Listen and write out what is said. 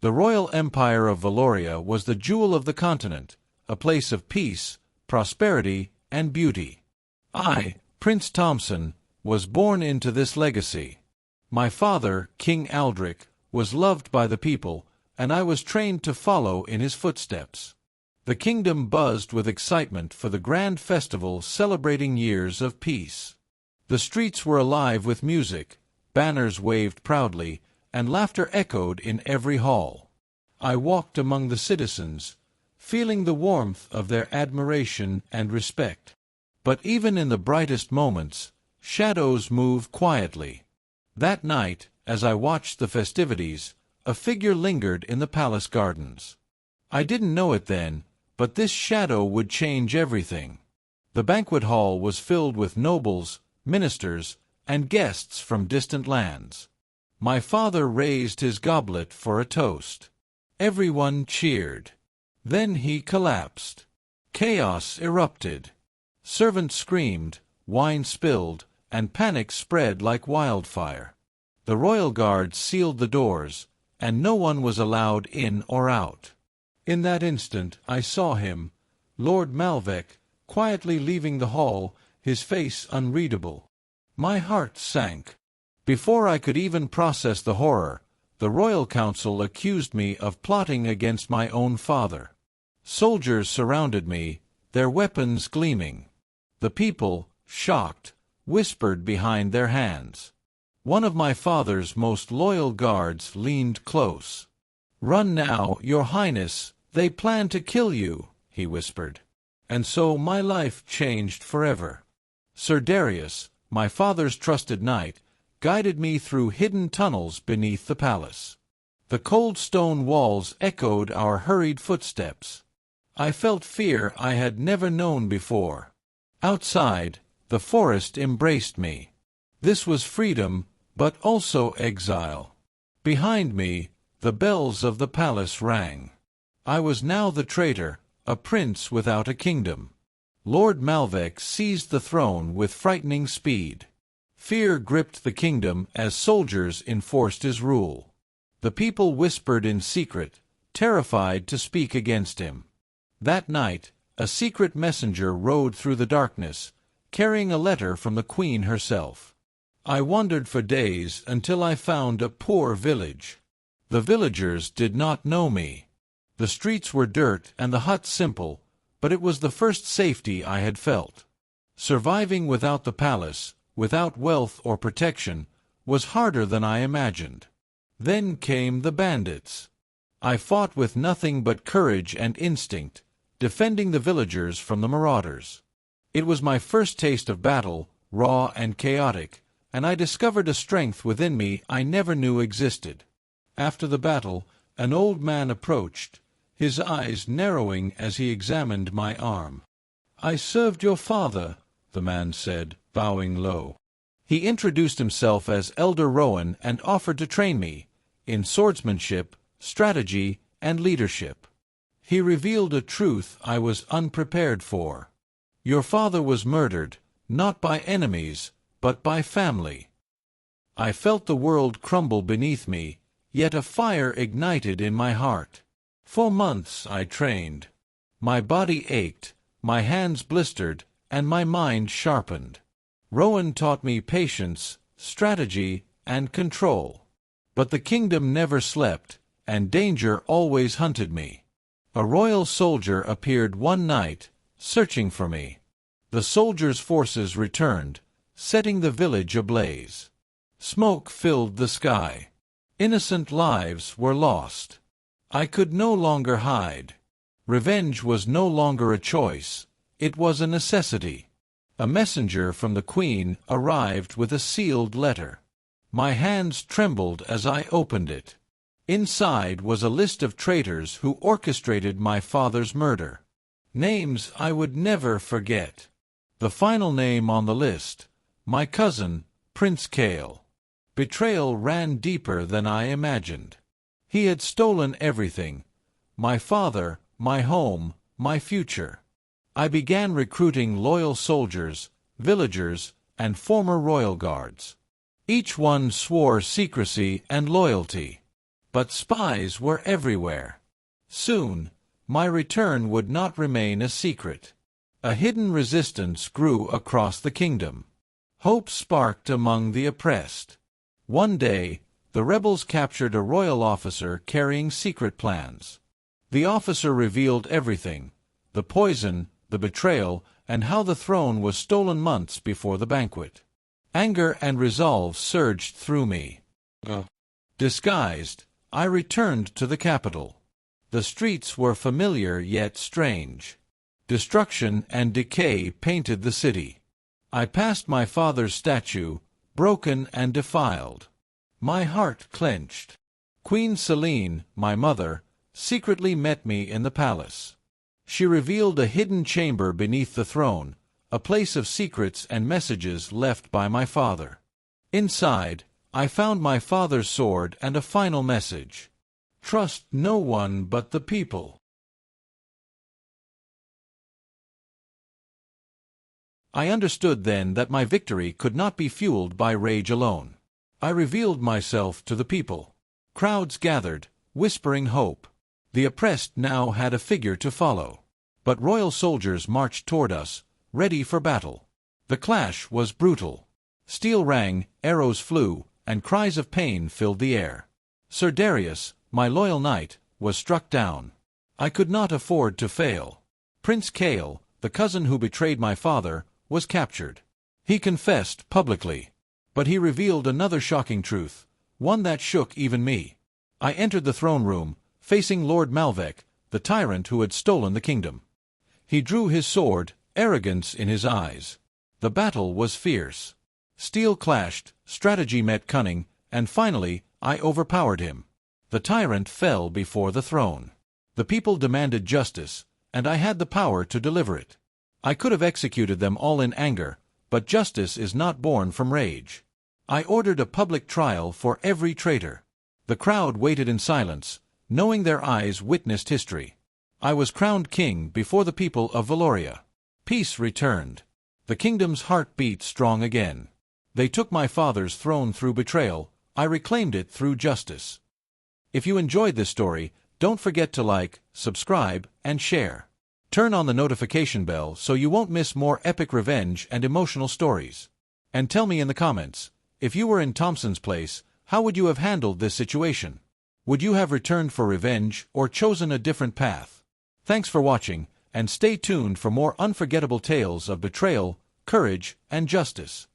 The royal empire of Valoria was the jewel of the continent, a place of peace, prosperity, and beauty. I, Prince Tomson, was born into this legacy. My father, King Aldric, was loved by the people, and I was trained to follow in his footsteps. The kingdom buzzed with excitement for the grand festival celebrating years of peace. The streets were alive with music, banners waved proudly, and laughter echoed in every hall. I walked among the citizens, feeling the warmth of their admiration and respect. But even in the brightest moments, shadows move quietly. That night, as I watched the festivities, a figure lingered in the palace gardens. I didn't know it then, but this shadow would change everything. The banquet hall was filled with nobles, ministers, and guests from distant lands. My father raised his goblet for a toast. Everyone cheered. Then he collapsed. Chaos erupted. Servants screamed, wine spilled, and panic spread like wildfire. The royal guards sealed the doors, and no one was allowed in or out. In that instant I saw him, Lord Malbec, quietly leaving the hall, his face unreadable. My heart sank. Before I could even process the horror, the royal council accused me of plotting against my own father. Soldiers surrounded me, their weapons gleaming. The people, shocked, whispered behind their hands. One of my father's most loyal guards leaned close. "Run now, your highness, they plan to kill you," he whispered. And so my life changed forever. Sir Darius, my father's trusted knight, guided me through hidden tunnels beneath the palace. The cold stone walls echoed our hurried footsteps. I felt fear I had never known before. Outside, the forest embraced me. This was freedom, but also exile. Behind me, the bells of the palace rang. I was now the traitor, a prince without a kingdom. Lord Malbec seized the throne with frightening speed. Fear gripped the kingdom as soldiers enforced his rule. The people whispered in secret, terrified to speak against him. That night, a secret messenger rode through the darkness, carrying a letter from the queen herself. I wandered for days until I found a poor village. The villagers did not know me. The streets were dirt and the huts simple, but it was the first safety I had felt. Surviving without the palace, without wealth or protection, was harder than I imagined. Then came the bandits. I fought with nothing but courage and instinct, defending the villagers from the marauders. It was my first taste of battle, raw and chaotic, and I discovered a strength within me I never knew existed. After the battle, an old man approached, his eyes narrowing as he examined my arm. "I served your father," the man said, bowing low. He introduced himself as Elder Rowan and offered to train me in swordsmanship, strategy, and leadership. He revealed a truth I was unprepared for. "Your father was murdered, not by enemies, but by family." I felt the world crumble beneath me, yet a fire ignited in my heart. For months I trained. My body ached, my hands blistered, and my mind sharpened. Rowan taught me patience, strategy, and control. But the kingdom never slept, and danger always hunted me. A royal soldier appeared one night, searching for me. The soldier's forces returned, setting the village ablaze. Smoke filled the sky. Innocent lives were lost. I could no longer hide. Revenge was no longer a choice, it was a necessity. A messenger from the Queen arrived with a sealed letter. My hands trembled as I opened it. Inside was a list of traitors who orchestrated my father's murder. Names I would never forget. The final name on the list, my cousin, Prince Cale. Betrayal ran deeper than I imagined. He had stolen everything, my father, my home, my future. I began recruiting loyal soldiers, villagers, and former royal guards. Each one swore secrecy and loyalty. But spies were everywhere. Soon, my return would not remain a secret. A hidden resistance grew across the kingdom. Hope sparked among the oppressed. One day, the rebels captured a royal officer carrying secret plans. The officer revealed everything: the poison, the betrayal, and how the throne was stolen months before the banquet. Anger and resolve surged through me. Disguised, I returned to the capital. The streets were familiar yet strange. Destruction and decay painted the city. I passed my father's statue, broken and defiled. My heart clenched. Queen Selene, my mother, secretly met me in the palace. She revealed a hidden chamber beneath the throne, a place of secrets and messages left by my father. Inside, I found my father's sword and a final message: trust no one but the people. I understood then that my victory could not be fueled by rage alone. I revealed myself to the people. Crowds gathered, whispering hope. The oppressed now had a figure to follow. But royal soldiers marched toward us, ready for battle. The clash was brutal. Steel rang, arrows flew, and cries of pain filled the air. Sir Darius, my loyal knight, was struck down. I could not afford to fail. Prince Cale, the cousin who betrayed my father, was captured. He confessed publicly. But he revealed another shocking truth, one that shook even me. I entered the throne room, facing Lord Malvec, the tyrant who had stolen the kingdom. He drew his sword, arrogance in his eyes. The battle was fierce. Steel clashed, strategy met cunning, and finally, I overpowered him. The tyrant fell before the throne. The people demanded justice, and I had the power to deliver it. I could have executed them all in anger, but justice is not born from rage. I ordered a public trial for every traitor. The crowd waited in silence, knowing their eyes witnessed history. I was crowned king before the people of Valoria. Peace returned. The kingdom's heart beat strong again. They took my father's throne through betrayal. I reclaimed it through justice. If you enjoyed this story, don't forget to like, subscribe, and share. Turn on the notification bell so you won't miss more epic revenge and emotional stories. And tell me in the comments, if you were in Tomson's place, how would you have handled this situation? Would you have returned for revenge or chosen a different path? Thanks for watching, and stay tuned for more unforgettable tales of betrayal, courage, and justice.